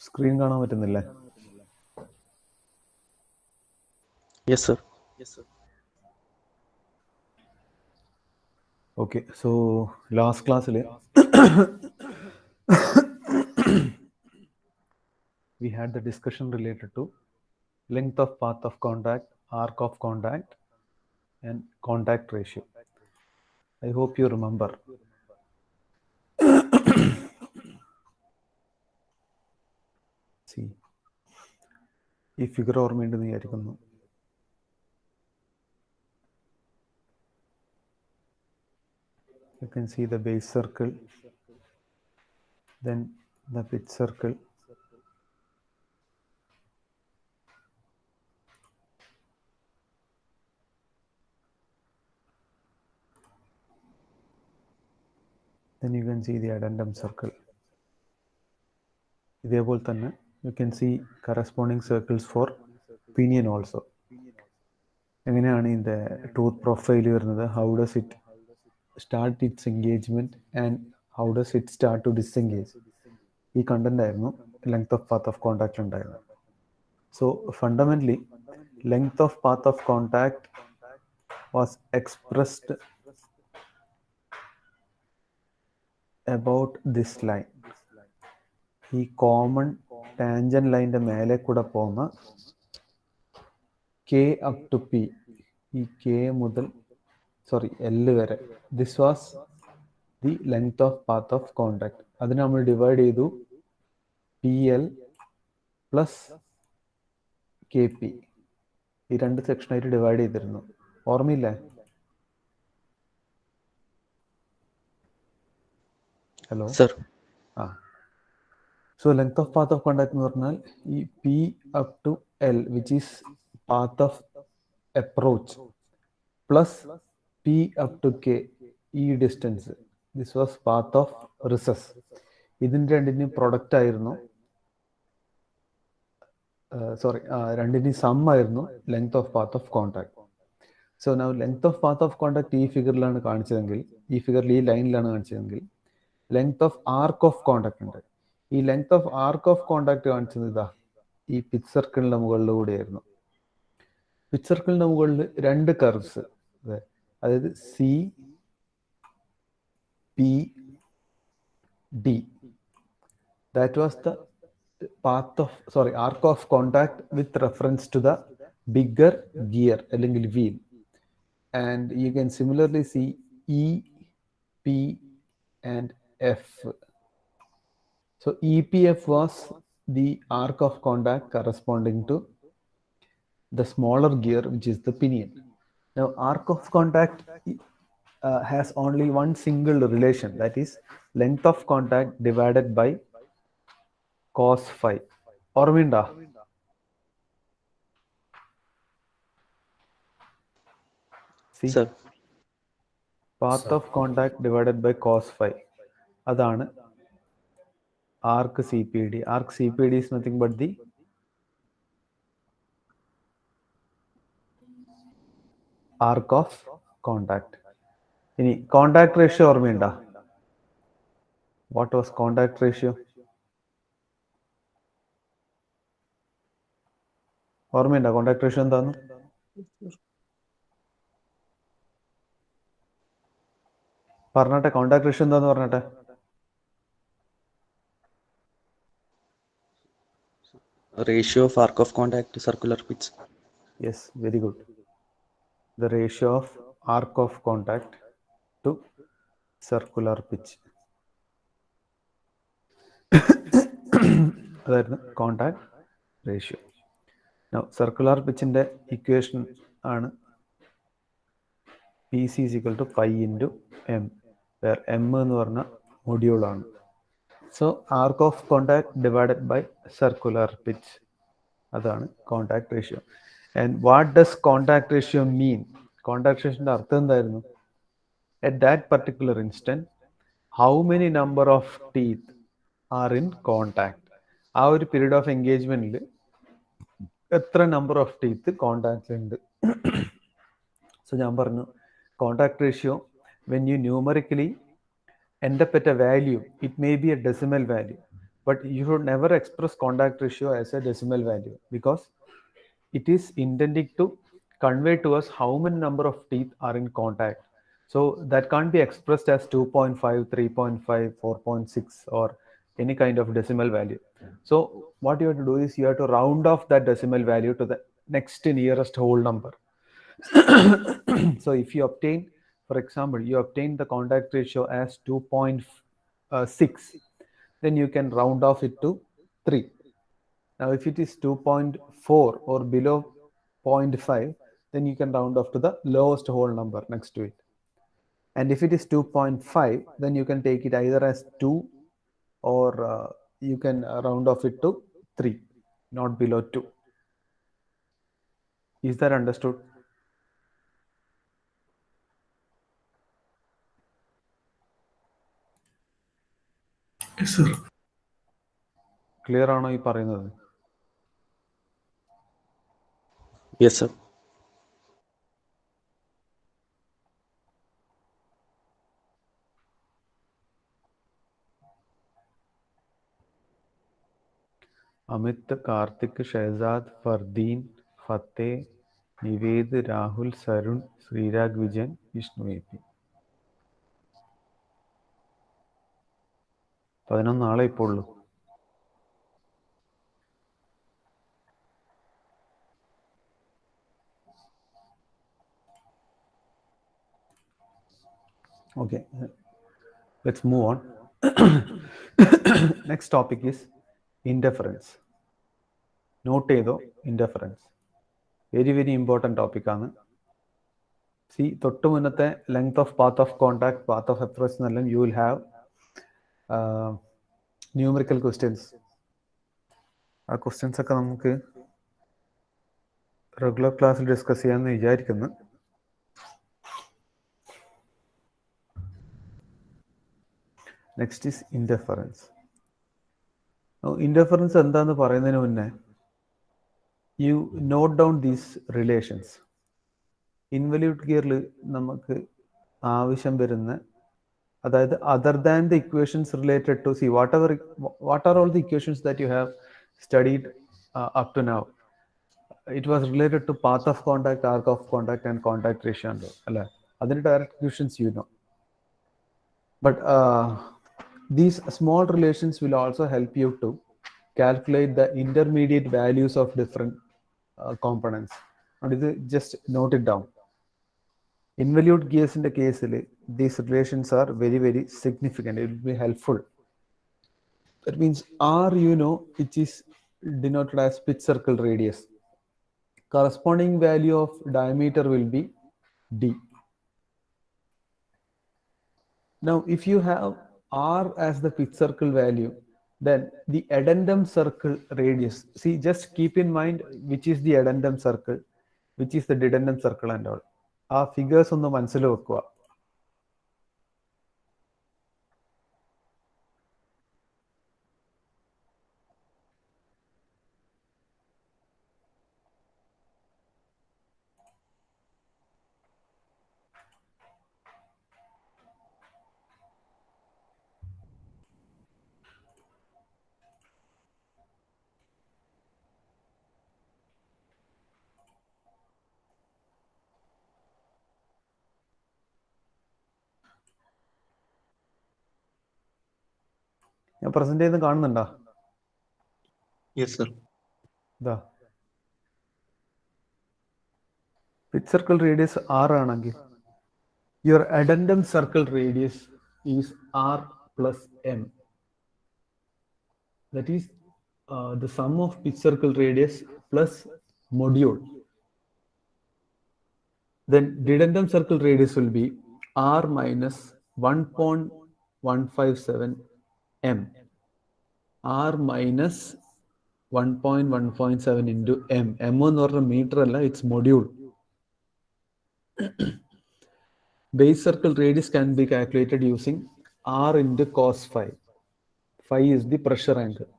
Screen കാണാൻ പറ്റുന്നില്ലേ? Yes, sir. Okay, so last class we had the discussion related to length of path of contact, arc of contact, and contact ratio. I hope you remember. See, ഈ figure ഓർമ്മയുണ്ടെന്ന് വിചാരിക്കുന്നു. You can see the base circle, then the pitch circle, then you can see the addendum circle. ഇതേപോലെ തന്നെ you can see corresponding circles for pinion also. എങ്ങനെയാണ് ഇതിൻ്റെ tooth profile വരുന്നത്, how does it start its engagement and how does it start to disengage, ഈ content ആയിരുന്നു length of path of contact ഉണ്ടായിരുന്നത്. So fundamentally length of path of contact was expressed about this line. ഈ common tangent ലൈൻ്റെ മേലെ കൂടെ പോകുന്ന K up to P, ഈ K മുതൽ എൽ വരെ, this was the length of path of contact. അതിന് നമ്മൾ ഡിവൈഡ് ചെയ്തു P L plus K P, ഈ രണ്ട് സെക്ഷനായിട്ട് ഡിവൈഡ് ചെയ്തിരുന്നു. ഓർമ്മയില്ലേ? Hello Sir. So length of path of contact എന്ന് പറഞ്ഞാൽ ഈ P up to L which is path of approach plus P up to K, ഈ distance, this was path of recess. ഇതിൻ്റെ രണ്ടിൻ്റെയും പ്രൊഡക്റ്റ് ആയിരുന്നു, രണ്ടിൻ്റെയും സം ആയിരുന്നു length of path of contact. So now length of path of contact ഈ ഫിഗറിലാണ് കാണിച്ചതെങ്കിൽ, ഈ ഫിഗറിൽ ഈ ലൈനിലാണ് കാണിച്ചതെങ്കിൽ, length of arc of contact ഉണ്ട്. ഈ length of arc of contact കാണിച്ചത് ഇതാ ഈ പിച്ച് സർക്കിളിന്റെ മുകളിലൂടെയായിരുന്നു. പിച്ച് സർക്കിളിന്റെ മുകളിൽ രണ്ട് കർവ്സ്, അതായത് C P D, that was the path of arc of contact with reference to the bigger gear അല്ലെങ്കിൽ wheel. And you can similarly see E, P and F. So EPF was the arc of contact corresponding to the smaller gear, which is the pinion. Now arc of contact has only one single relation, that is length of contact divided by cos phi. ഓർമ്മയുണ്ടോ? Sir. Path of contact divided by cos phi, അതാണ് arc C P D. Arc C P D is nothing but the arc of contact. ഇനി contact ratio ഓർമ്മയുണ്ടോ? What was contact ratio? ഓർമ്മയുണ്ടോ contact ratio എന്താന്ന്? പറഞ്ഞട്ടെ, contact ratio എന്താന്ന് പറഞ്ഞട്ടെ. Ratio of arc of contact to circular pitch. Yes, very good. The ratio of arc of contact to circular pitch. അതായിരുന്നു contact ratio. Circular പിച്ചിൻ്റെ equation ആണ് P C equal to pi into M, where M എന്ന് പറഞ്ഞ മൊഡ്യൂളാണ്. So arc of contact divided by circular pitch, അതാണ് contact ratio. And what does contact ratio mean? Contact റേഷ്യോൻ്റെ അർത്ഥം എന്തായിരുന്നു? At that particular instant how many number of teeth are in contact. ആ ഒരു period of എൻഗേജ്മെന്റിൽ എത്ര number of teeth കോണ്ടാക്റ്റിലുണ്ട്. So ഞാൻ പറഞ്ഞു contact ratio when you numerically end up at a value, it may be a decimal value, But you should never express contact ratio as a decimal value, because it is intended to convey to us how many number of teeth are in contact. So that can't be expressed as 2.5, 3.5, 4.6, or any kind of decimal value. So what you have to do is you have to round off that decimal value to the next nearest whole number. So if you obtain, for example, you obtain the contact ratio as 2.6, then you can round off it to 3. Now, if it is 2.4 or below 0.5, then you can round off to the lowest whole number next to it. And if it is 2.5, then you can take it either as 2, or you can round off it to 3, not below 2. Is that understood? Yes, sir. Clear ആണോ ഈ പറയുന്നത്? Yes, sir. Amit, Karthik, Shehzad, Fardeen, Fateh, Nived, Rahul, Sarun, Sreerag Vijayan, Vishnu A P. 11 ആളെ ഇപ്പോൾ ഉള്ളൂ. Okay, let's move on. Next topic is interference. Note ചെയ്തോ, interference very very important ടോപ്പിക്കാണ്. See, തൊട്ട് മുന്നത്തെ length of path of contact, path of approach എന്നെല്ലാം you will have numerical questions. ആ questions ഒക്കെ നമുക്ക് റെഗുലർ ക്ലാസ്സിൽ ഡിസ്കസ് ചെയ്യാമെന്ന് വിചാരിക്കുന്നു. Next is interference. ഇൻ്റർഫറൻസ് എന്താന്ന് പറയുന്നതിന് മുന്നേ you note down these relations. Involute ഗിയറിൽ നമുക്ക് ആവശ്യം വരുന്ന, അതായത് other than the equations related to see what are all the equations that you have studied up to now. It was related to path of contact, arc of contact and contact ratio ഉണ്ട് അല്ലേ? അതിൻ്റെ direct equations you know. But these small relations will also help you to calculate the intermediate values of different components. And just note it down. Involute gears in the case, these relations are very very significant. It will be helpful. That means R, which is denoted as pitch circle radius. Corresponding value of diameter will be D. Now, if you have R as the pitch circle value, then the addendum circle radius, see, just keep in mind which is the addendum circle, which is the dedendum circle and all. ആ figures ഒന്ന് മനസ്സിൽ വെക്കുക. ഞാൻ present ചെയ്യുന്നത് കാണുന്നുണ്ടോ? Yes, sir. ഇതാ pitch circle radius R ആണെങ്കിൽ your addendum circle radius is R plus M. That is the sum of pitch circle radius plus module. Then dedendum circle radius will be R minus 1.157 M. R minus 1.1.7 into M. M എന്ന് പറഞ്ഞ metre അല്ല, it's module. Base circle radius can be calculated using R into cos phi. Phi is the pressure angle.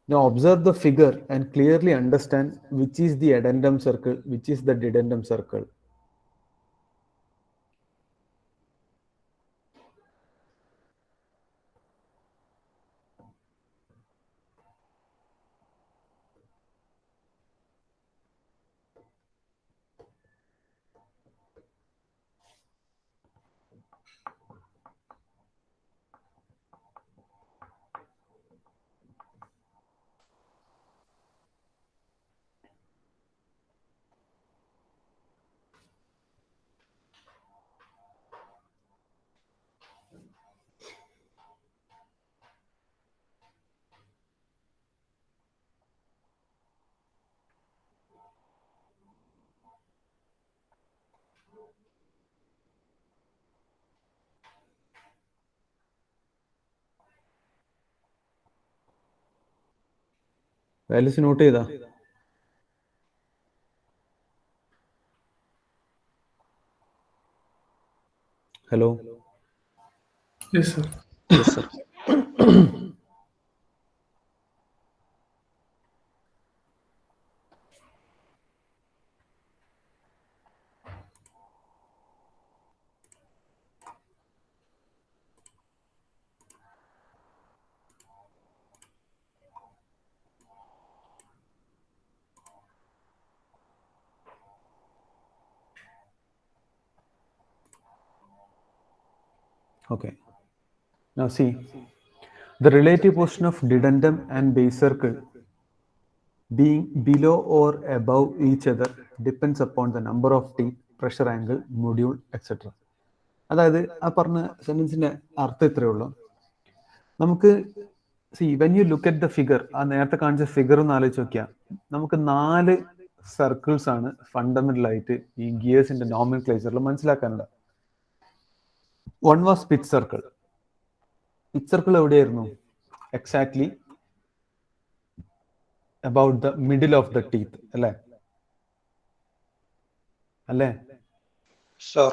Now observe the figure and clearly understand which is the addendum circle, which is the dedendum circle. Values note ചെയ്താ? Hello? Yes, sir. Yes, sir. Okay. Now see, the relative position of dedendum and base circle being below or above each other depends upon the number of teeth, pressure angle, module, etc. അതായത് ആ പറഞ്ഞ സെന്റൻസിന്റെ അർത്ഥം ഇത്രയേ ഉള്ളൂ. നമുക്ക് C when you look at the figure, ആ നേരത്തെ കാണിച്ച ഫിഗർ ഒന്ന് ആലോചിച്ച് നോക്കിയാൽ നമുക്ക് 4 സർക്കിൾസ് ആണ് ഫണ്ടമെന്റൽ ആയിട്ട് ഈ ഗിയേഴ്സിന്റെ നോർമൽ ക്ലേച്ചറിൽ മനസ്സിലാക്കാനുള്ളത്. One was pitch circle. Pitch circle എവിടെയായിരുന്നു? Exactly about the middle of the teeth, അല്ലേ? അല്ലേ? Sir.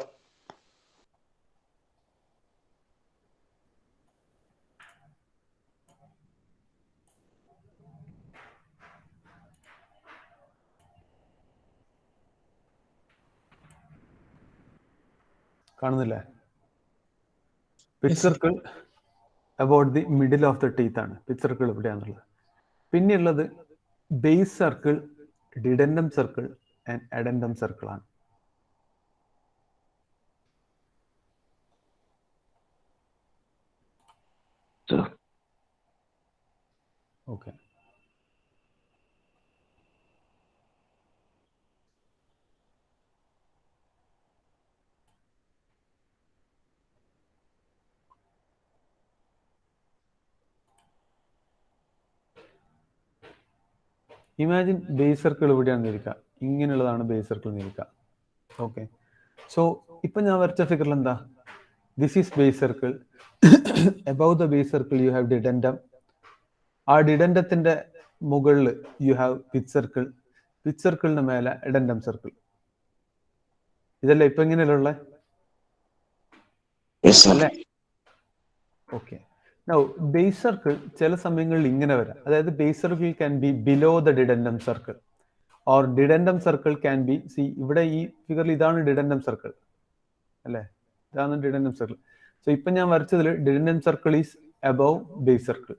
കാണുന്നില്ലേ? Pitch circle about the middle of the teeth ആണ് പിച്ച് സർക്കിൾ എവിടെയാണുള്ളത്. പിന്നെയുള്ളത് base circle, dedendum circle and addendum circle ആണ്. Okay. Imagine base circle എവിടെയാണെന്ന് ഇരിക്കുക, ഇങ്ങനെയുള്ളതാണ് ബേസ് സർക്കിൾ നിൽക്കുക. ഓക്കെ. സോ ഇപ്പൊ ഞാൻ വരച്ച ഫിഗറിൽ എന്താ? This is base circle. Above the base circle you have dedendum. ആ ഡിഡൻഡത്തിന്റെ മുകളിൽ you have pitch circle. Pitch സർക്കിളിന് മേലെ എഡൻഡം സർക്കിൾ. ഇതല്ലേ ഇപ്പൊ ഇങ്ങനെയുള്ള അല്ലേ? ഓക്കെ. നൗ ബേസ് സർക്കിൾ ചില സമയങ്ങളിൽ ഇങ്ങനെ വരാം. അതായത് base circle can be below the dedendum circle or dedendum circle can be, see ഇവിടെ ഈ ഫിഗറിൽ ഇതാണ് ഡിഡൻഡം സർക്കിൾ അല്ലേ? ഇതാണ് ഡിഡൻഡം സർക്കിൾ. സോ ഇപ്പൊ ഞാൻ വരച്ചതിൽ dedendum circle is above base circle.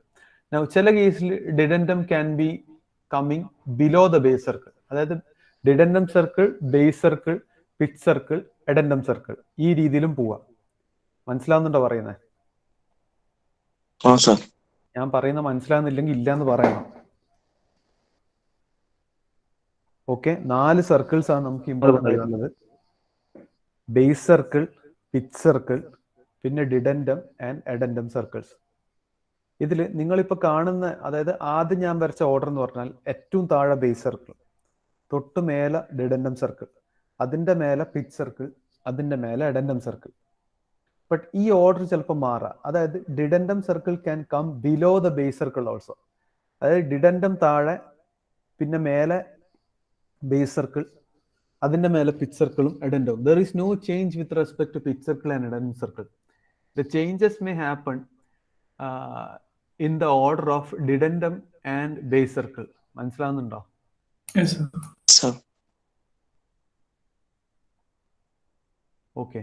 Now ചില കേസിൽ dedendum can be coming below the base circle. അതായത് dedendum circle, base circle, pitch circle, addendum circle, ഈ രീതിയിലും പോവാം. മനസ്സിലാവുന്നുണ്ടോ പറയുന്നത്? ഞാൻ പറയുന്ന മനസ്സിലാവുന്നില്ലെങ്കിൽ ഇല്ലാന്ന് പറയണം. ഓക്കെ. 4 സർക്കിൾസ് ആണ് നമുക്ക് ഇമ്പോർട്ടൻ്റ് ആയിട്ടുള്ളത്. ബേസ് സർക്കിൾ, പിച്ച് സർക്കിൾ, പിന്നെ ഡിഡൻഡം ആൻഡ് എഡൻഡം സർക്കിൾസ്. ഇതിൽ നിങ്ങളിപ്പോൾ കാണുന്ന, അതായത് ആദ്യം ഞാൻ വരച്ച ഓർഡർ എന്ന് പറഞ്ഞാൽ ഏറ്റവും താഴെ ബേസ് സർക്കിൾ, തൊട്ട് മേലെ ഡിഡൻഡം സർക്കിൾ, അതിൻ്റെ മേലെ പിച്ച് സർക്കിൾ, അതിൻ്റെ മേലെ എഡൻഡം സർക്കിൾ. ബട്ട് ഈ ഓർഡർ ചിലപ്പോൾ മാറാം. അതായത് dedendum circle can come below the base circle also. അതായത് ഡിഡൻഡം താഴെ, പിന്നെ മേലെ ബേസ് സർക്കിൾ, അതിൻ്റെ മേലെ പിച്ച് സർക്കിളും എഡൻഡവും. There is no change with respect to pitch circle and addendum circle. The changes may happen in the order of dedendum and base circle. മനസ്സിലാവുന്നുണ്ടോ? Yes, sir. Okay.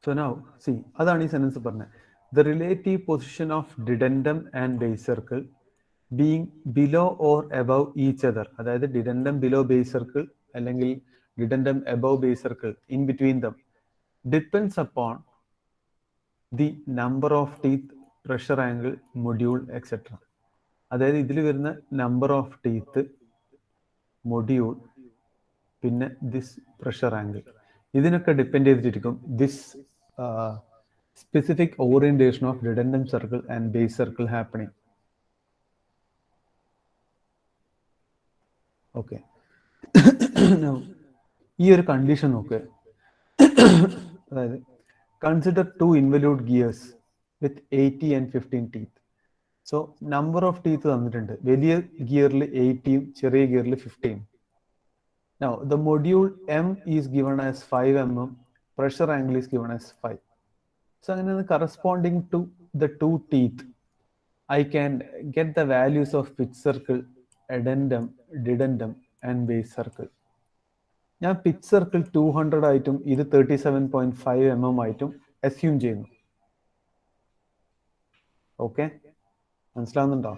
So now, see, അതാണ് ഈ sentence പറഞ്ഞത്. The relative position of dedendum and base circle being below or above each other, അതായത് dedendum below base circle അല്ലെങ്കിൽ dedendum above base circle, in between them, depends upon the number of teeth, pressure angle, module, etc. അതായത് ഇതിൽ വരുന്ന number of teeth, module, പിന്നെ this pressure angle, ഇതിനൊക്കെ depend ചെയ്തിട്ടിരിക്കും this specific orientation of dedendum circle and base circle happening. Okay. ഈ ഒരു condition നോക്ക്. അതായത് consider 2 involute gears with 80 and 15 teeth. So number of teeth തന്നിട്ടുണ്ട്. വലിയ ഗിയറിൽ 80യും ചെറിയ ഗിയറിൽ 15. Now the module M is given as 5 mm, pressure angle is given as 5. So അങ്ങനെ corresponding to the two teeth, I can get the values of pitch circle, addendum, dedendum and base circle. ഞാൻ pitch circle 200 ആയിട്ടും ഇത് 37.5 mm ആയിട്ടും assume ചെയ്യുന്നു. Okay, മനസ്സിലാവുന്നുണ്ടോ?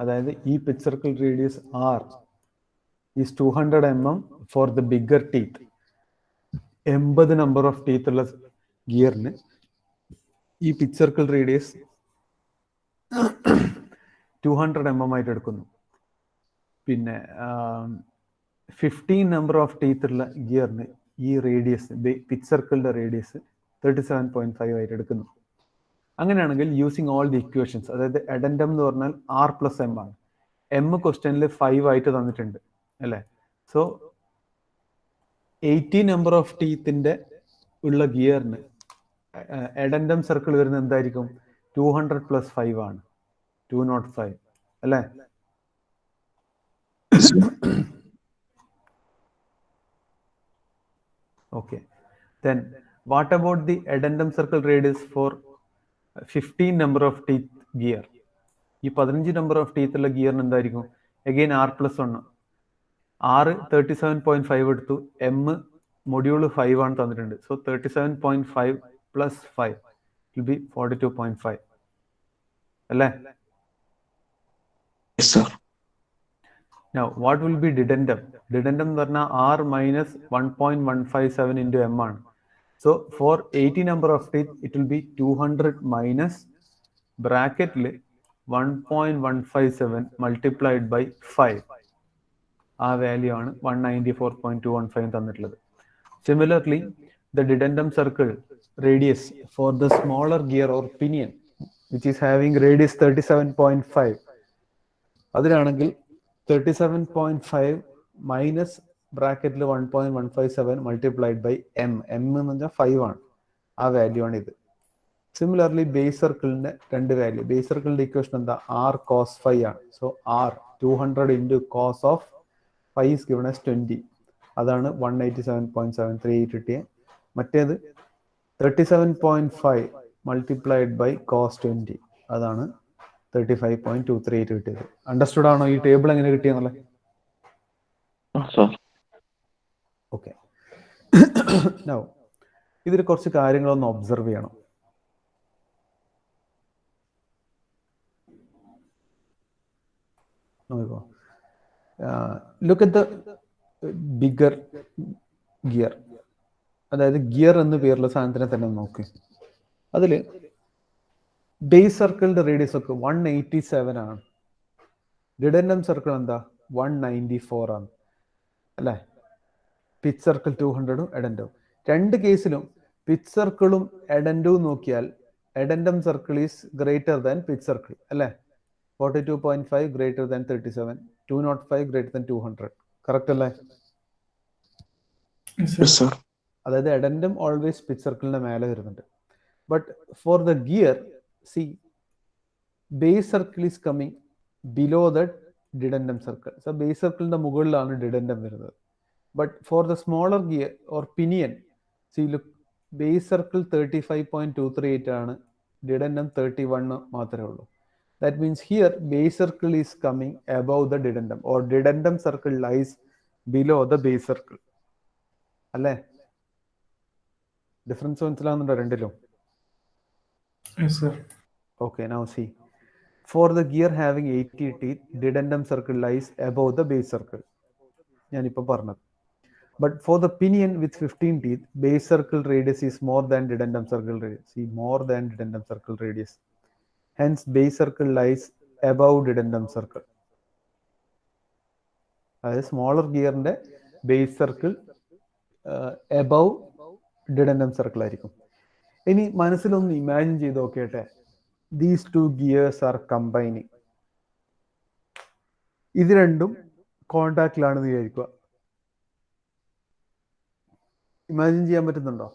അതായത് ഈ pitch circle radius R is 200 mm for the bigger teeth. 80 number of teeth ഉള്ള ഗിയറിന് ഈ പിച്ച് സർക്കിൾ റേഡിയസ് 200 mm ആയിട്ട് എടുക്കുന്നു. പിന്നെ 15 നമ്പർ ഓഫ് ടീത്ത് ഉള്ള ഗിയറിന് ഈ റേഡിയസ്, പിച്ച് സർക്കിളിന്റെ റേഡിയസ് 37.5 ആയിട്ട് എടുക്കുന്നു. അങ്ങനെയാണെങ്കിൽ യൂസിങ് ഓൾ ദി ഇക്വേഷൻസ്, അതായത് അഡൻഡം എന്ന് പറഞ്ഞാൽ R+M ആണ്. M ക്വസ്റ്റ്യനിൽ 5 ആയിട്ട് തന്നിട്ടുണ്ട് അല്ലേ? സോ 80 നമ്പർ ഓഫ് ടീത്തിന്റെ ഉള്ള ഗിയറിന് അഡൻഡം സർക്കിൾ വരുന്നത് എന്തായിരിക്കും? 200 + 5 ആണ്, 205 അല്ലേ? Okay, then what about the addendum circle radius for 15 number of teeth gear? ഈ 15 നമ്പർ ഓഫ് ടീത്ത് ഉള്ള ഗിയറിന് എന്തായിരിക്കും? Again R+1. R 37.5 എടുത്തു, M മൊഡ്യൂള് 5 ആണ് തന്നിട്ടുണ്ട്. സോ 37.5 + 5 will be 42.5 അല്ലേ? Yes, sir. Now what will be dedendum? Dedendum എന്ന് പറഞ്ഞാൽ R minus 1.157 into M ആണ്. So for 80 number of teeth it will be 200 minus ബ്രാക്കറ്റിൽ 1.157 multiplied by 5. ആ value ആണ് 194.215 തന്നിട്ടുള്ളത്. Similarly, the dedendum circle radius for the smaller gear or pinion which is having radius 37.5, അതിനാണെങ്കിൽ 37.5 minus ബ്രാക്കറ്റിൽ 1.157 multiplied by M. M എന്ന് പറഞ്ഞാൽ 5 ആണ്, ആ value ആണ് ഇത്. സിമിലർലി ബേസ് സർക്കിളിന്റെ രണ്ട് വാല്യൂ, ബേസ് സർക്കിളിന്റെ ഇക്വേഷൻ എന്താ? R cos 5 ആണ്. So R 200 into cos of 5 is given as 20. അതാണ് 187.738 കിട്ടിയ. മറ്റേത് 37.5 മൾട്ടിപ്ലൈഡ് ബൈ cos 20, അതാണ് 35.238 കിട്ടിയത്. അണ്ടർസ്റ്റുഡ് ആണോ? ഈ ടേബിൾ എങ്ങനെ കിട്ടിയെന്നുള്ളത്? ഓക്കെ. നൗ ഇതിൽ കുറച്ച് കാര്യങ്ങളൊന്ന് ഒബ്സർവ് ചെയ്യണം. നോക്കോ, look at the bigger gear. അതായത് ഗിയർ എന്ന് പേരുള്ള സാധനത്തിനെ തന്നെ നോക്ക്. അതില് ബേസ് സർക്കിളിന്റെ റേഡിയസ് ഒക്കെ 187 ആണ്. ഡിഡൻഡം സർക്കിൾ എന്താ? 194 ആണ് അല്ലേ? പിച്ച് സർക്കിൾ 200ഉം എഡൻഡും. രണ്ട് കേസിലും പിച്ച് സർക്കിളും എഡൻഡും നോക്കിയാൽ addendum circle is greater than pitch circle അല്ലേ? 42.5 greater than 37, 205 greater than 200. Correct അല്ലേ? അതായത് എഡൻഡം ഓൾവേസ് പിച്ച് സർക്കിളിന്റെ മേലെ വരുന്നുണ്ട്. But for the gear, see base circle is coming below the dedendum circle. So base സർക്കിളിന്റെ മുകളിലാണ് ഡിഡൻഡം വരുന്നത്. But for the smaller gear or pinion, see look, base circle 35.238 ആണ്, ഡിഡൻഡം 31 മാത്രമേ ഉള്ളൂ. That means here base circle is coming above the dedendum, or dedendum circle lies below the base circle. അല്ലേ? Difference മനസ്സിലാവുന്നുണ്ടോ രണ്ടിലും? Yes, sir. Okay, now see. For the gear having 80 teeth, dedendum circle lies above the base circle. ഞാനിപ്പോൾ പറഞ്ഞത്. But for the pinion with 15 teeth, base circle radius is more than dedendum circle radius. See, more than dedendum circle radius. Hence base circle lies above dedendum circle. അതായത് smaller ഗിയറിന്റെ base circle above dedendum circle ആയിരിക്കും. ഇനി മനസ്സിലൊന്ന് imagine ചെയ്ത് നോക്കിയട്ടെ, these two gears are combining. ഇത് രണ്ടും കോണ്ടാക്റ്റിലാണെന്ന് വിചാരിക്കുക. ഇമാജിൻ ചെയ്യാൻ പറ്റുന്നുണ്ടോ?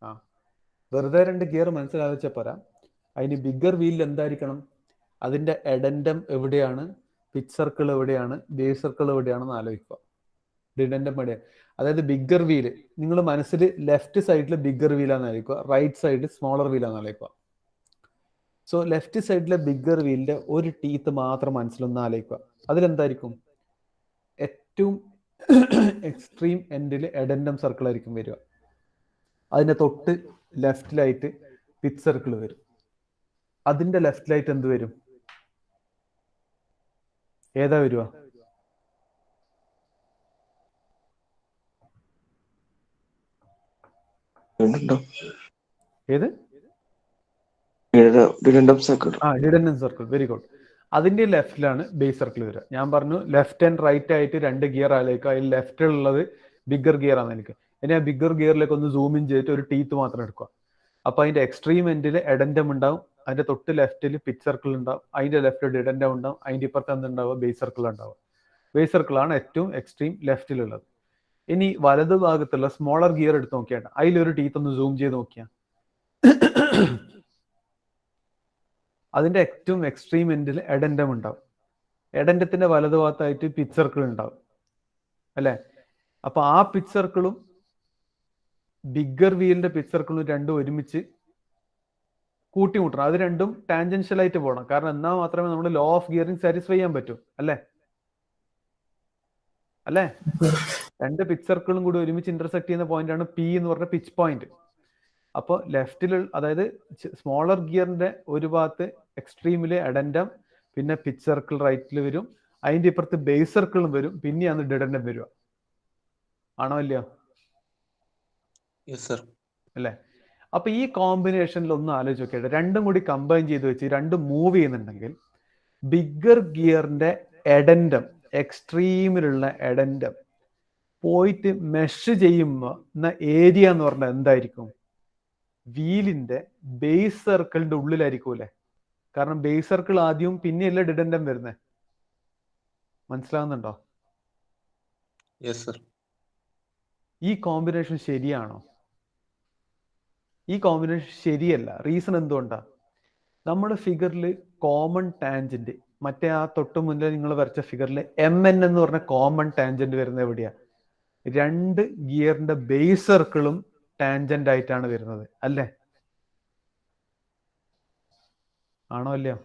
ആ, വെറുതെ 2 ഗിയർ മനസ്സിലാവിച്ച പോരാ. അതിന് ബിഗ്ഗർ വീലിൽ എന്തായിരിക്കണം? അതിന്റെ എഡൻഡം എവിടെയാണ്, പിച്ച് സർക്കിൾ എവിടെയാണ്, ബേസ് സർക്കിൾ എവിടെയാണെന്ന് ആലോചിക്കുക. ഡിഡൻഡം എവിടെയാണ്? അതായത് ബിഗ്ഗർ വീല് നിങ്ങൾ മനസ്സിൽ ലെഫ്റ്റ് സൈഡിൽ ബിഗ്ഗർ വീലാന്ന് ആലോചിക്കുക, റൈറ്റ് സൈഡ് സ്മോളർ വീലാന്ന് ആലോചിക്കുക. സോ ലെഫ്റ്റ് സൈഡിലെ ബിഗ്ഗർ വീലിന്റെ ഒരു ടീത്ത് മാത്രം മനസ്സിലൊന്ന് ആലോചിക്കുക. അതിലെന്തായിരിക്കും? ഏറ്റവും എക്സ്ട്രീം എൻഡിൽ എഡൻഡം സർക്കിൾ ആയിരിക്കും വരിക. അതിന്റെ തൊട്ട് ലെഫ്റ്റിലായിട്ട് പിച്ച് സർക്കിൾ വരും. അതിന്റെ ലെഫ്റ്റിലായിട്ട് എന്ത് വരും? ഏതാ വരുക? ഏത്? Dedendum Circle. Dedendum circle. Very good. അതിന്റെ ലെഫ്റ്റിലാണ് ബേസ് സർക്കിൾ വരിക. ഞാൻ പറഞ്ഞു ലെഫ്റ്റ് ആൻഡ് റൈറ്റ് ആയിട്ട് 2 ഗിയർ ആലോചിക്കുക. അതിൽ ലെഫ്റ്റിലുള്ളത് ബിഗ്ഗർ ഗിയർ ആണ് എനിക്ക്. ഇനി ആ ബിഗ്ഗർ ഗിയറിലേക്ക് ഒന്ന് സൂം ഇൻ ചെയ്തിട്ട് ഒരു ടീത്ത് മാത്രം എടുക്കുക. അപ്പൊ അതിന്റെ എക്സ്ട്രീം എൻഡിൽ എഡൻഡം ഉണ്ടാവും, അതിന്റെ തൊട്ട് ലെഫ്റ്റിൽ പിച്ച് സർക്കിൾ ഉണ്ടാവും, അതിന്റെ ലെഫ്റ്റിൽ ഡിഡൻഡം ഉണ്ടാവും, അതിന്റെ ഇപ്പുറത്ത് എന്തുണ്ടാവുക? ബേസ് സർക്കിൾ ഉണ്ടാവുക. ബേസ് സർക്കിൾ ആണ് ഏറ്റവും എക്സ്ട്രീം ലെഫ്റ്റിലുള്ളത്. ഇനി വലതു ഭാഗത്തുള്ള സ്മോളർ ഗിയർ എടുത്ത് നോക്കിയാണ് അതിലൊരു ടീത്ത് ഒന്ന് സൂം ചെയ്ത് നോക്കിയാൽ അതിന്റെ ഏറ്റവും എക്സ്ട്രീം എൻഡിൽ എഡൻഡം ഉണ്ടാവും. എഡൻഡത്തിന്റെ വലതുഭാഗത്തായിട്ട് പിച്ച് സർക്കിൾ ഉണ്ടാവും അല്ലെ? അപ്പൊ ആ പിച്ച് സർക്കിളും ബിഗ്ഗർ വീലിന്റെ പിച്ച് സർക്കിളും രണ്ടും ഒരുമിച്ച് കൂട്ടിമുട്ടണം. അത് രണ്ടും ടാൻജൻഷ്യൽ ആയിട്ട് പോകണം. കാരണം എന്നാൽ മാത്രമേ നമ്മൾ ലോ ഓഫ് ഗിയറിംഗ് സാറ്റിസ്ഫൈ ചെയ്യാൻ പറ്റൂ. അല്ലേ? 2 പിച്ച് സർക്കിളും കൂടി ഒരുമിച്ച് ഇന്റർസെക്ട് ചെയ്യുന്ന പോയിന്റ് ആണ് പി എന്ന് പറഞ്ഞ പിച്ച് പോയിന്റ്. അപ്പോൾ ലെഫ്റ്റിൽ, അതായത് സ്മോളർ ഗിയറിന്റെ ഒരു ഭാഗത്ത് എക്സ്ട്രീമില് എഡൻഡം, പിന്നെ പിച്ച് സർക്കിൾ റൈറ്റിൽ വരും, അതിന്റെ ഇപ്പുറത്ത് ബേസ് സർക്കിളും വരും, പിന്നെയാണ് ഡിഡൻഡം വരിക. ആണോ ഇല്ലയോ? അല്ലേ? അപ്പൊ ഈ കോമ്പിനേഷനിൽ ഒന്ന് ആലോചിച്ച് നോക്കിയിട്ട് രണ്ടും കൂടി കമ്പൈൻ ചെയ്ത് വെച്ച് രണ്ടും മൂവ് ചെയ്യുന്നുണ്ടെങ്കിൽ ബിഗ്ഗർ ഗിയറിന്റെ എഡൻഡം, എക്സ്ട്രീമിലുള്ള എഡൻഡം പോയിട്ട് മെഷ് ചെയ്യുന്ന ഏരിയ എന്ന് പറഞ്ഞാൽ എന്തായിരിക്കും? വീലിന്റെ ബേസ് സർക്കിളിന്റെ ഉള്ളിലായിരിക്കൂലേ? കാരണം ബേസ് സർക്കിൾ ആദ്യവും പിന്നെയല്ലേ ഡിഡൻഡം വരുന്നത്. മനസ്സിലാവുന്നുണ്ടോ? ഈ കോമ്പിനേഷൻ ശരിയാണോ? ഈ കോമ്പിനേഷൻ ശരിയല്ല. റീസൺ എന്തുകൊണ്ടാ? നമ്മുടെ ഫിഗറിൽ കോമൺ ടാൻജന്റ്, മറ്റേ ആ തൊട്ട് മുന്നിൽ നിങ്ങൾ വരച്ച ഫിഗറിൽ MN എന്ന് പറഞ്ഞ കോമൺ ടാൻജന്റ് വരുന്നത് എവിടെയാ? 2 ഗിയറിന്റെ ബേസ് സർക്കിളും ടാൻജന്റ് ആയിട്ടാണ് വരുന്നത്. അല്ലേ? ആണോ അല്ലയോ?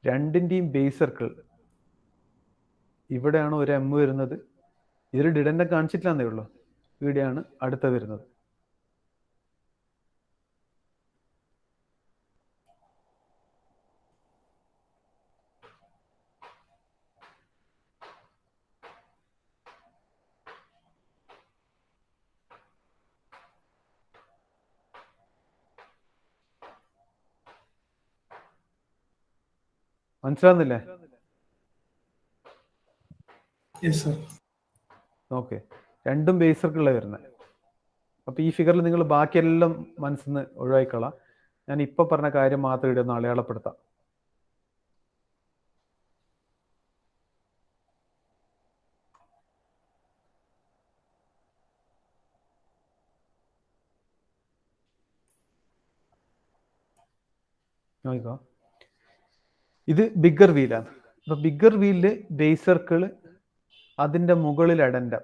രണ്ടിന്റെയും ബേസ് സർക്കിൾ ഇവിടെയാണ് ഒരു M വരുന്നത്. ഇതിൽ ഡിഡൻഡം കാണിച്ചിട്ടില്ലെന്നേ ഉള്ളൂ. ഇവിടെയാണ് അടുത്ത വരുന്നത്. മനസ്സിലാവുന്നില്ലേ? ഓക്കെ, രണ്ടും ബേസ് സർക്കിളിലാണ് വരുന്നത്. അപ്പൊ ഈ ഫിഗറിൽ നിങ്ങൾ ബാക്കിയെല്ലാം മനസ്സിൽ നിന്ന് ഒഴിവാക്കിക്കളാം. ഞാൻ ഇപ്പൊ പറഞ്ഞ കാര്യം മാത്രം ഇവിടെ ഒന്ന് അടയാളപ്പെടുത്താം. നോക്കിക്കോ, ഇത് ബിഗ്ഗർ വീലാണ്. അപ്പൊ ബിഗ്ഗർ വീലില് ബേസ് സർക്കിള്, അതിന്റെ മുകളിൽ എഡൻഡം,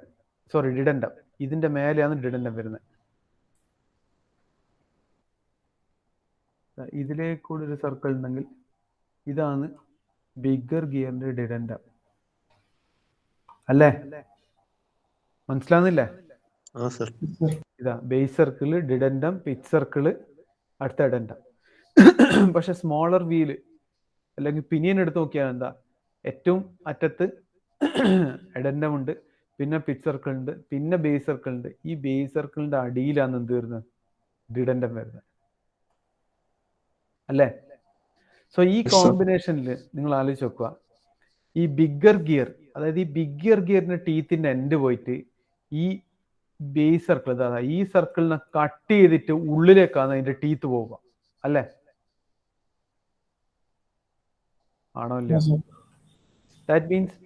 സോറി ഡിഡൻഡം, ഇതിന്റെ മേലെയാണ് ഡിഡൻഡം വരുന്നത്. ഇതിലേക്കൂടെ ഒരു സർക്കിൾ ഉണ്ടെങ്കിൽ ഇതാണ് ബിഗ്ഗർ ഗിയറിന്റെ ഡിഡൻഡം. അല്ലേ? മനസ്സിലാവുന്നില്ലേ? ഇതാ ബേസ് സർക്കിള്, ഡിഡൻഡം, പിച്ച് സർക്കിള്, അടുത്ത എഡൻഡം. പക്ഷെ സ്മോളർ വീല് അല്ലെങ്കിൽ പിനിയൻ എടുത്ത് നോക്കിയാൽ എന്താ? ഏറ്റവും അറ്റത്ത് എഡൻഡം ഉണ്ട്, പിന്നെ പിച്ച് സർക്കിൾ ഉണ്ട്, പിന്നെ ബേസ് സർക്കിൾ ഉണ്ട്. ഈ ബേസ് സർക്കിളിന്റെ അടിയിലാണ് എന്ത് വരുന്നത്? ഡിഡൻഡം വരുന്നത്. അല്ലേ? സോ ഈ കോമ്പിനേഷനിൽ നിങ്ങൾ ആലോചിച്ച് നോക്കുക, ഈ ബിഗ്ഗർ ഗിയർ അതായത് ഈ ബിഗ് ഗിയറിന്റെ ടീത്തിന്റെ എൻഡ് പോയിട്ട് ഈ ബേസ് സർക്കിൾ, അതായത് ഈ സർക്കിളിനെ കട്ട് ചെയ്തിട്ട് ഉള്ളിലേക്കാണ് അതിന്റെ ടീത്ത് പോവുക, അല്ലേ? ആണോ ഇല്ല? ദാറ്റ് മീൻസ്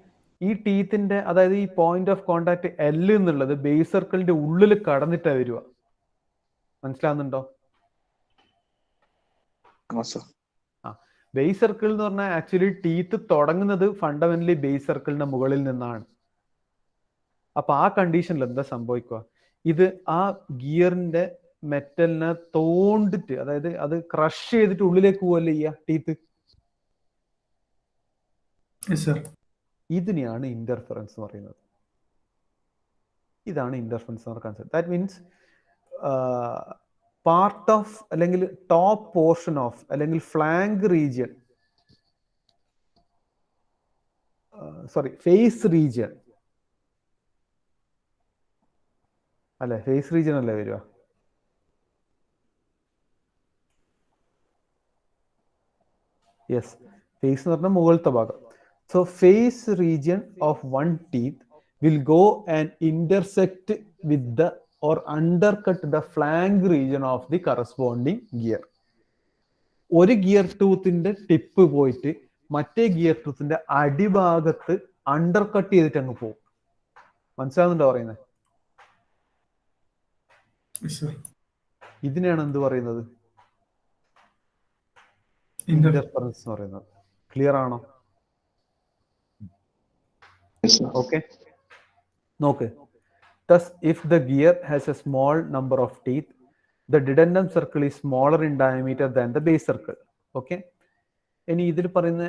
ഈ ടീത്തിന്റെ, അതായത് ഈ പോയിന്റ് ഓഫ് കോണ്ടാക്ട് എൽ എന്നുള്ളത് ബേസ് സർക്കിളിന്റെ ഉള്ളിൽ കടന്നിട്ടാ വരിക. മനസ്സിലാവുന്നുണ്ടോ? ആ, ബേസ് സർക്കിൾ എന്ന് പറഞ്ഞാൽ ആക്ച്വലി ടീത്ത് തുടങ്ങുന്നത് ഫണ്ടമെന്റലി ബേസ് സർക്കിളിന്റെ മുകളിൽ നിന്നാണ്. അപ്പൊ ആ കണ്ടീഷനിൽ എന്താ സംഭവിക്കുക? ഇത് ആ ഗിയറിന്റെ മെറ്റലിനെ തോണ്ടിട്ട്, അതായത് അത് ക്രഷ് ചെയ്തിട്ട് ഉള്ളിലേക്ക് പോവല്ലേ ചെയ്യുക ടീത്ത്. ഇതിനെയാണ് ഇന്റർഫറൻസ് എന്ന് പറയുന്നത്. ഇതാണ് ഇന്റർഫറൻസ് എന്ന് പറയുന്ന concept. That means part of അല്ലെങ്കിൽ ടോപ്പ് പോർഷൻ ഓഫ് അല്ലെങ്കിൽ ഫ്ലാങ്ക് റീജിയൻ, ഫേസ് റീജിയൻ അല്ലെ, ഫേസ് റീജിയൻ അല്ലേ വരിക? യെസ്, ഫേസ് എന്ന് പറഞ്ഞാൽ മുകളിലത്തെ ഭാഗം. So face region of one teeth will go and intersect with the or undercut the flank region of the corresponding gear. ഒരു gear ടൂത്തിന്റെ tip പോയിട്ട് മറ്റേ ഗിയർ ടൂത്തിന്റെ അടിഭാഗത്ത് അണ്ടർകട്ട് ചെയ്തിട്ട് അങ്ങ് പോകും. മനസ്സിലാവുന്നുണ്ടോ പറയുന്നത്? ഇതിനെയാണ് എന്ത് പറയുന്നത്? ഇന്റർഫറൻസ് എന്ന് പറയുന്നത്. ക്ലിയർ ആണോ? ഓക്കെ, നോക്ക്. Thus, if the gear has a small number of teeth, the dedendum circle is smaller in diameter than the base circle. Okay. ഇനി ഇതിൽ പറയുന്ന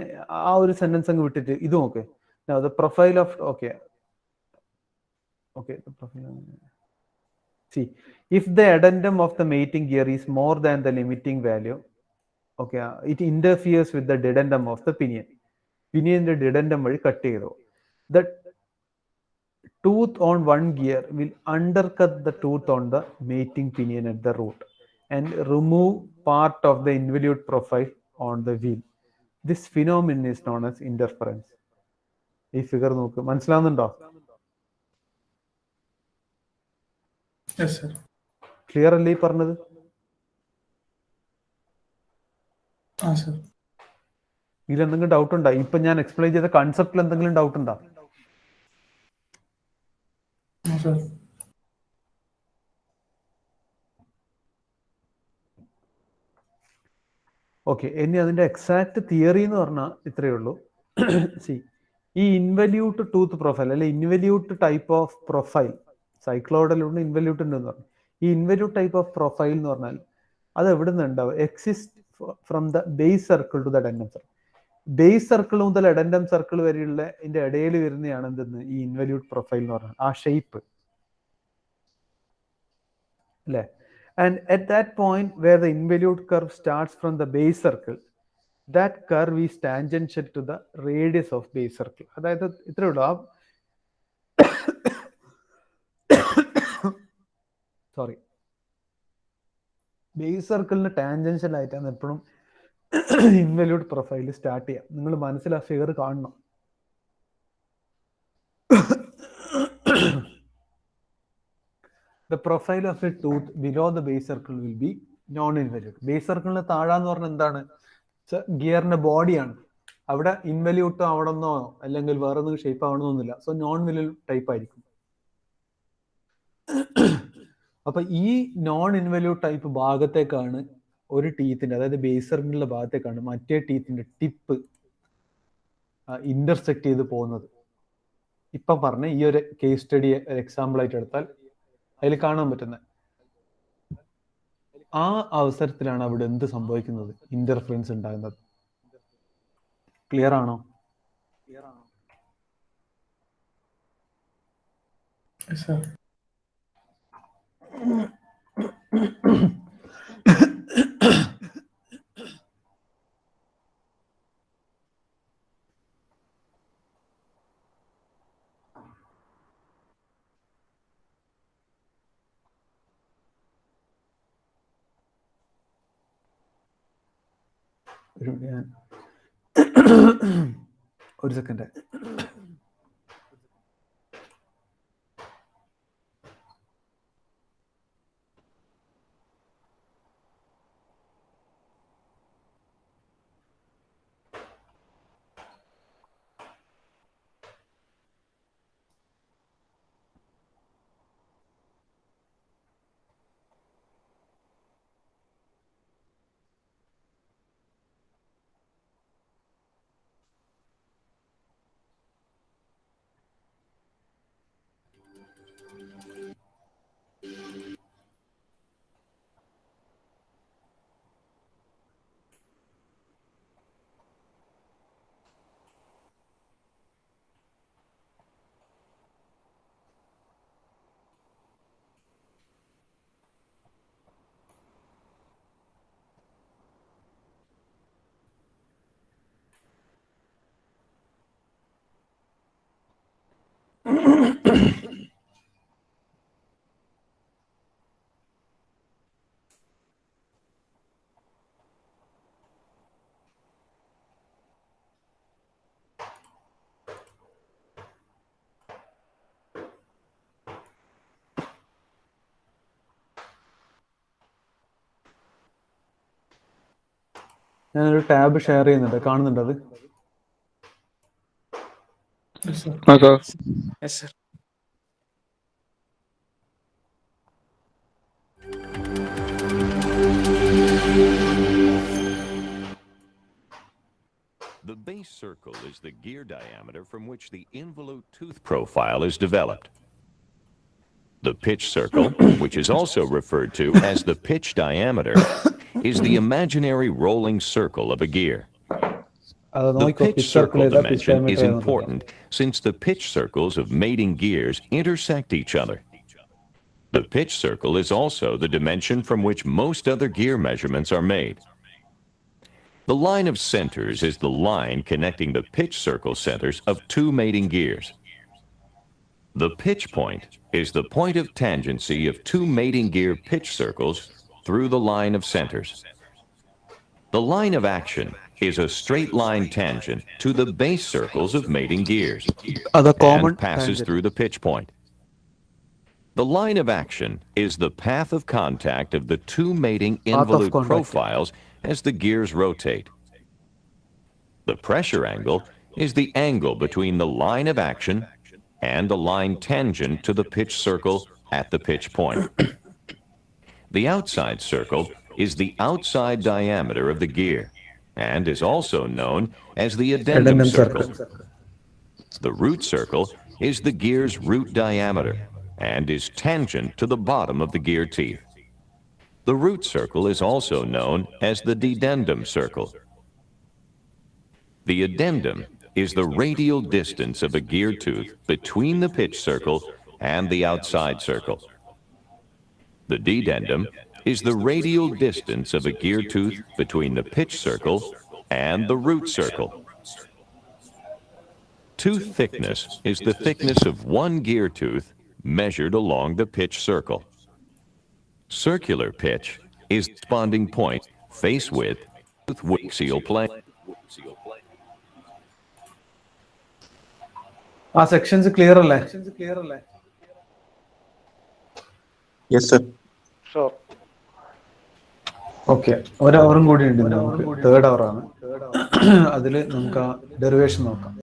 ആ ഒരു സെന്റൻസ് അങ്ങ് വിട്ടിട്ട് ഇത് നോക്ക്. Now the profile of okay, the profile. See, if the addendum of the mating gear is more than the limiting value, okay, it interferes with the dedendum of the pinion. Pinionന്റെ dedendum വഴി cut ചെയ്തു. The tooth on one gear will undercut the tooth on the mating pinion at the root and remove part of the involute profile on the wheel. This phenomenon is known as interference. ഈ figure നോക്ക്, മനസ്സിലാവുന്നുണ്ടോ? Clear അല്ലേ ഈ പറഞ്ഞത്? ഇതിൽ എന്തെങ്കിലും doubt ഉണ്ടോ? ഇപ്പൊ ഞാൻ എക്സ്പ്ലെയിൻ ചെയ്ത കൺസെപ്റ്റിൽ എന്തെങ്കിലും ഡൗട്ട് ഉണ്ടോ? ഓക്കെ, ഇനി അതിന്റെ എക്സാക്ട് തിയറി എന്ന് പറഞ്ഞാൽ ഇത്രയേ ഉള്ളൂ. സി, ഈ ഇൻവല്യൂട്ട് ടൂത്ത് പ്രൊഫൈൽ അല്ലെ ഇൻവല്യൂട്ട് ടൈപ്പ് ഓഫ് പ്രൊഫൈൽ, സൈക്ലോയിഡിലുണ്ട് ഇൻവല്യൂട്ട് ഉണ്ടെന്ന് പറഞ്ഞു. ഈ ഇൻവല്യൂട്ട് ടൈപ്പ് ഓഫ് പ്രൊഫൈൽ എന്ന് പറഞ്ഞാൽ അത് എവിടെ നിന്ന് ഉണ്ടാവും? Exist from the base circle to the addendum circle. Base circle മുതൽ അഡെൻഡം സർക്കിൾ വരെയുള്ള ഇതിന്റെ ഇടയിൽ വരുന്നതാണ് എന്തെന്ന് ഈ ഇൻവല്യൂട്ട് പ്രൊഫൈൽ എന്ന് പറഞ്ഞാൽ, ആ ഷേപ്പ് അല്ലേ? And at that point where the involute curve starts from the base circle, that curve is tangential to the radius of base circle. അതായത് ഇത്രയേ ഉള്ളൂ. സോറി, ബേസ് സർക്കിളിന് ടാൻജൻഷ്യൽ ആയിട്ടാണ് എപ്പോഴും ഇൻവല്യൂട്ട് പ്രൊഫൈൽ സ്റ്റാർട്ട് ചെയ്യാം. നിങ്ങൾ മനസ്സിൽ ആ ഫിഗർ കാണണം. The profile of a tooth below the base circle will be non-involute. Base സർക്കിളിന് താഴാന്ന് പറഞ്ഞാൽ എന്താണ്? ഗിയറിന്റെ ബോഡിയാണ്. അവിടെ ഇൻവല്യൂട്ടോ അവിടെ നിന്നോ അല്ലെങ്കിൽ വേറെ ഒന്നും ഷേപ്പ് ആവണമെന്നൊന്നുമില്ല. സോ നോൺ ഇൻവല്യൂട്ട് ടൈപ്പ് ആയിരിക്കും. അപ്പൊ ഈ നോൺ ഇൻവല്യൂട്ട് ടൈപ്പ് ഭാഗത്തേക്കാണ് ഒരു ടീത്തിന്റെ, അതായത് ബേസ് സർക്കിളിന്റെ ഭാഗത്തേക്കാണ് മറ്റേ ടീത്തിന്റെ ടിപ്പ് ഇന്റർസെക്ട് ചെയ്ത് പോകുന്നത്. ഇപ്പം പറഞ്ഞ ഈ ഒരു കേസ് സ്റ്റഡി എക്സാമ്പിൾ ആയിട്ട് എടുത്താൽ അതിൽ കാണാൻ പറ്റുന്നത് ആ അവസരത്തിലാണ് അവിടെ എന്ത് സംഭവിക്കുന്നത്? ഇന്റർഫറൻസ് ഉണ്ടാകുന്നത്. ക്ലിയർ ആണോ? ഒരു സെക്കൻഡ്. ഞാനൊരു ടാബ് ഷെയർ ചെയ്യുന്നുണ്ട്, കാണുന്നുണ്ട് അത്? Yes, sir. Okay. Yes, sir. The base circle is the gear diameter from which the involute tooth profile is developed. The pitch circle, which is also referred to as the pitch diameter, is the imaginary rolling circle of a gear. The pitch circle dimension is important since the pitch circles of mating gears intersect each other. The pitch circle is also the dimension from which most other gear measurements are made. The line of centers is the line connecting the pitch circle centers of two mating gears. The pitch point is the point of tangency of two mating gear pitch circles through the line of centers. The line of action is a straight line tangent to the base circles of mating gears and passes through the pitch point. The line of action is the path of contact of the two mating involute profiles as the gears rotate. The pressure angle is the angle between the line of action and the line tangent to the pitch circle at the pitch point. The outside circle is the outside diameter of the gear and is also known as the Addendum Circle. The root circle is the gear's root diameter and is tangent to the bottom of the gear teeth. The root circle is also known as the Dedendum Circle. The addendum is the radial distance of a gear tooth between the pitch circle and the outside circle. The dedendum is the radial distance of a gear tooth between the pitch circle and the root circle. Tooth thickness is the thickness of one gear tooth measured along the pitch circle. Circular pitch is the corresponding point face width with axial plane. ആ sections clear അല്ലേ? Yes, sir. Sure. Okay, ഒരു അവറും കൂടി ഉണ്ട് നമുക്ക്, third അവറാണ്. അതിൽ നമുക്ക് ആ derivation നോക്കാം.